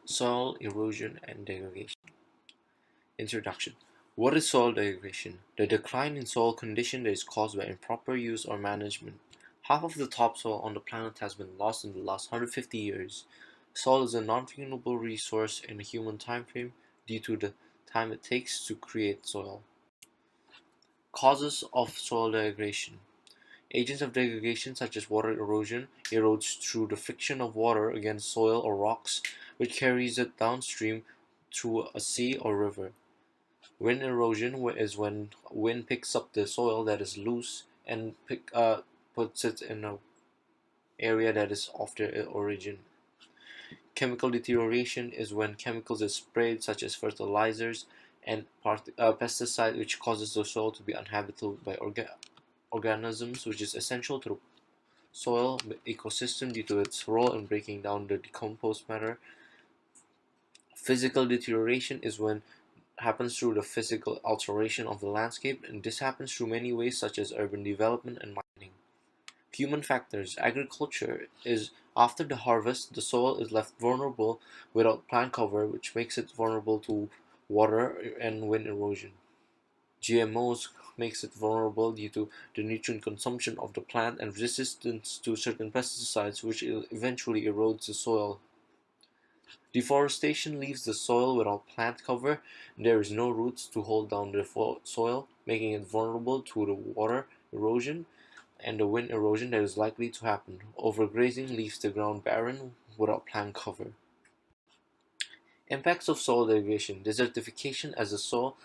Soil erosion and degradation. Introduction. What is soil degradation? The decline in soil condition that is caused by improper use or management. Half of the topsoil on the planet has been lost in the last 150 years. Soil is a non-renewable resource in a human timeframe due to the time it takes to create soil. Causes of soil degradation. Agents of degradation such as water erosion erodes through the friction of water against soil or rocks, which carries it downstream through a sea or river. Wind erosion is when wind picks up the soil that is loose and puts it in an area that is of their origin. Chemical deterioration is when chemicals are sprayed, such as fertilizers and pesticides, which causes the soil to be uninhabitable by organisms, which is essential to the soil ecosystem due to its role in breaking down the decomposed matter. Physical deterioration is when happens through the physical alteration of the landscape, and this happens through many ways such as urban development and mining. Human factors. Agriculture is after the harvest, the soil is left vulnerable without plant cover, which makes it vulnerable to water and wind erosion. GMOs makes it vulnerable due to the nutrient consumption of the plant and resistance to certain pesticides, which eventually erodes the soil. Deforestation leaves the soil without plant cover. There is no roots to hold down the soil, making it vulnerable to the water erosion and the wind erosion that is likely to happen. Overgrazing leaves the ground barren without plant cover. Impacts of soil degradation. Desertification. As the soil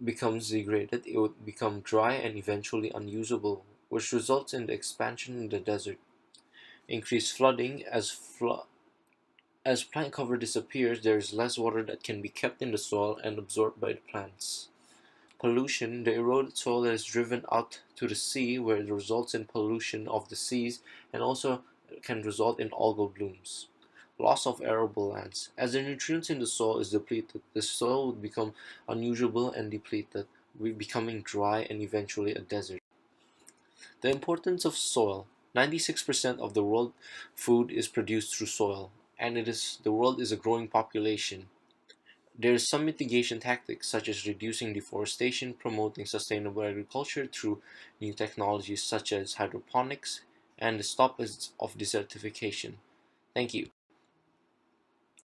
becomes degraded, it would become dry and eventually unusable, which results in the expansion in the desert. Increased flooding. As plant cover disappears, there is less water that can be kept in the soil and absorbed by the plants. Pollution. The eroded soil is driven out to the sea, where it results in pollution of the seas and also can result in algal blooms. Loss of arable lands. As the nutrients in the soil is depleted, the soil would become unusable and depleted, becoming dry and eventually a desert. The importance of soil. 96% of the world food is produced through soil, and the world is a growing population. There is some mitigation tactics such as reducing deforestation, promoting sustainable agriculture through new technologies such as hydroponics, and the stoppage of desertification. Thank you.